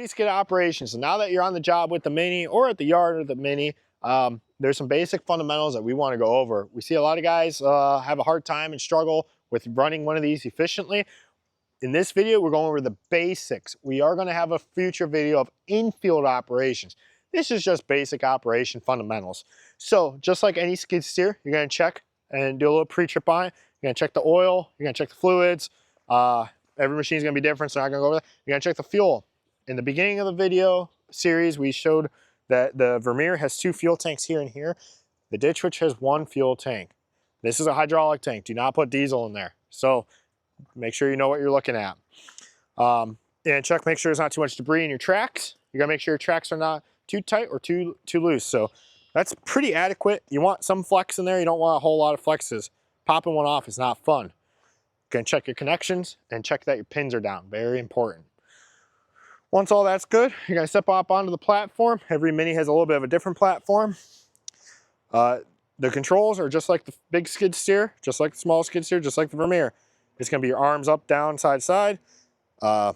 miniskid operation. So now that you're on the job with the Mini or at the yard with the Mini, there's some basic fundamentals that we want to go over. We see a lot of guys have a hard time and struggle with running one of these efficiently. In this video, we're going over the basics. We are going to have a future video of infield operations. This is just basic operation fundamentals. So just like any skid steer, you're going to check and do a little pre-trip on it. You're going to check the oil, you're going to check the fluids. Every machine is going to be different, so I'm not going to go over that. You're going to check the fuel. In the beginning of the video series, we showed that the Vermeer has 2 fuel tanks here and here. The ditch witch has 1 fuel tank. This is a hydraulic tank. Do not put diesel in there. So make sure you know what you're looking at. And check, make sure there's not too much debris in your tracks. You got to make sure your tracks are not too tight or too loose. So that's pretty adequate. You want some flex in there. You don't want a whole lot of flexes. Popping one off is not fun. Gonna check your connections and check that your pins are down. Very important. Once all that's good, you're gonna step up onto the platform. Every Mini has a little bit of a different platform. The controls are just like the big skid steer, just like the small skid steer, just like the Vermeer. It's gonna be your arms up, down, side, side. It's gonna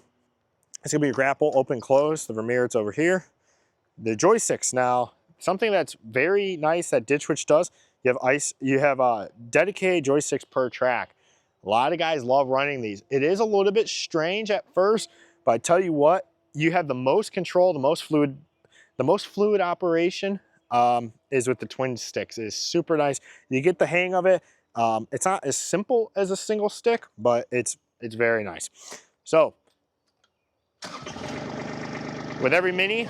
be your grapple, open, close. The Vermeer, it's over here. The joysticks now, something that's very nice that Ditch Witch does. You have dedicated joysticks per track. A lot of guys love running these. It is a little bit strange at first, but I tell you what, you have the most control, the most fluid operation is with the twin sticks. It is super nice. You get the hang of it. It's not as simple as a single stick, but it's very nice. So with every Mini,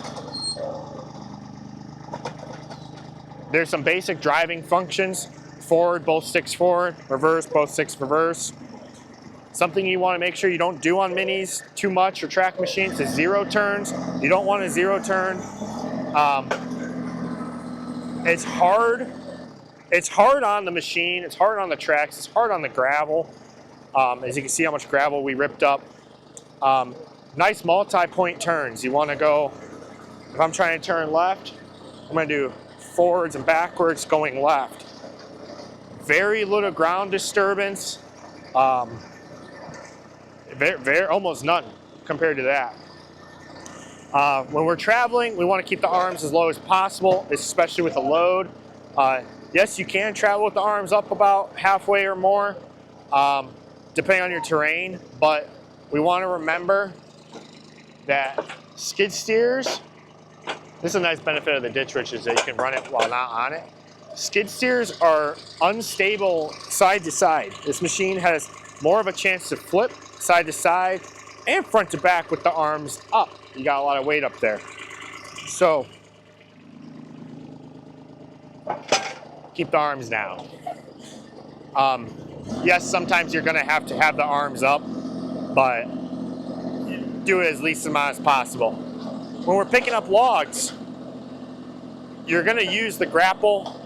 there's some basic driving functions. Forward, both sticks forward. Reverse, both sticks reverse. Something you want to make sure you don't do on Minis too much or track machines is 0 turns. You don't want a 0 turn. It's hard. It's hard on the machine. It's hard on the tracks. It's hard on the gravel. As you can see how much gravel we ripped up. Nice multi-point turns. You want to go, if I'm trying to turn left, I'm going to do forwards and backwards going left. Very little ground disturbance, almost none compared to that. When we're traveling, we want to keep the arms as low as possible, especially with a load. Yes, you can travel with the arms up about halfway or more, depending on your terrain, but we want to remember that skid steers, this is a nice benefit of the ditch witch is that you can run it while not on it. Skid steers are unstable side to side. This machine has more of a chance to flip side to side and front to back with the arms up. You got a lot of weight up there. So keep the arms down. Yes, sometimes you're gonna have to have the arms up, but do it as least amount as possible. When we're picking up logs, you're gonna use the grapple.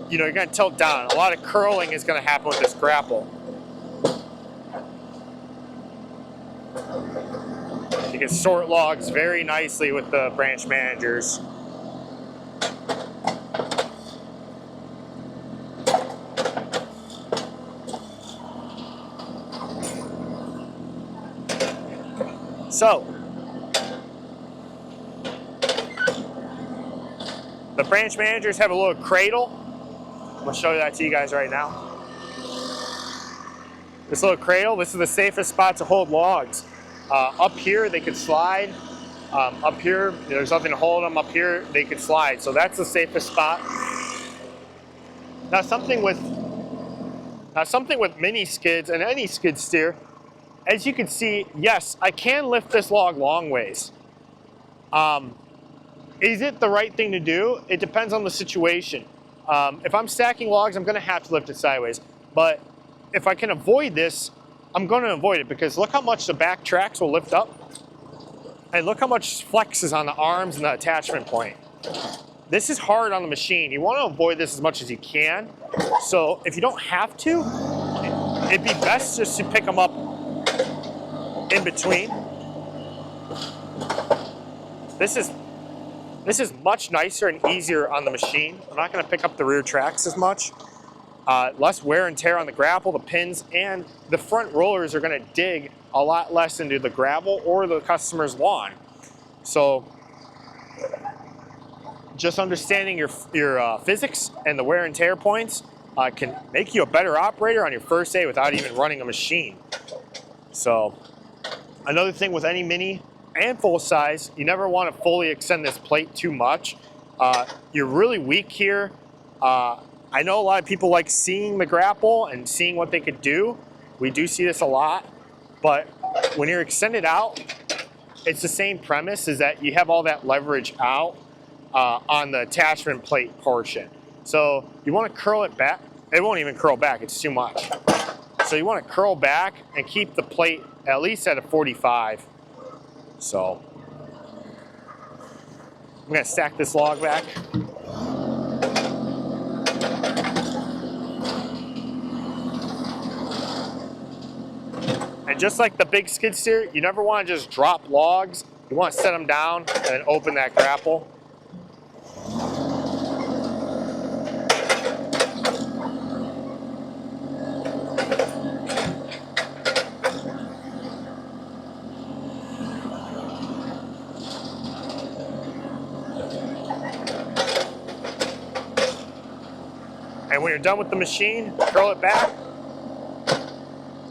You know, you're gonna tilt down. A lot of curling is gonna happen with this grapple. You can sort logs very nicely with the branch managers. So, the branch managers have a little cradle. I'm gonna show that to you guys right now. This little cradle, this is the safest spot to hold logs. Up here, they could slide. Up here, there's nothing to hold them. Up here, they could slide. So that's the safest spot. Now something with mini skids and any skid steer, as you can see, yes, I can lift this log long ways. Is it the right thing to do? It depends on the situation. If I'm stacking logs, I'm gonna have to lift it sideways. But if I can avoid this, I'm gonna avoid it because look how much the back tracks will lift up. And look how much flex is on the arms and the attachment point. This is hard on the machine. You wanna avoid this as much as you can. So if you don't have to, it'd be best just to pick them up in between. This is much nicer and easier on the machine. I'm not gonna pick up the rear tracks as much. Less wear and tear on the grapple, the pins, and the front rollers are gonna dig a lot less into the gravel or the customer's lawn. So just understanding your physics and the wear and tear points can make you a better operator on your first day without even running a machine. So another thing with any mini and full size, you never want to fully extend this plate too much. You're really weak here. I know a lot of people like seeing the grapple and seeing what they could do. We do see this a lot, but when you're extended out, it's the same premise, is that you have all that leverage out on the attachment plate portion. So you want to curl it back. It won't even curl back, it's too much. So you want to curl back and keep the plate at least at a 45. So I'm going to stack this log back. And just like the big skid steer, you never want to just drop logs. You want to set them down and then open that grapple. And when you're done with the machine, curl it back,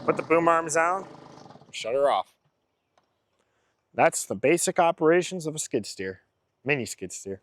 put the boom arms down, shut her off. That's the basic operations of a skid steer, mini skid steer.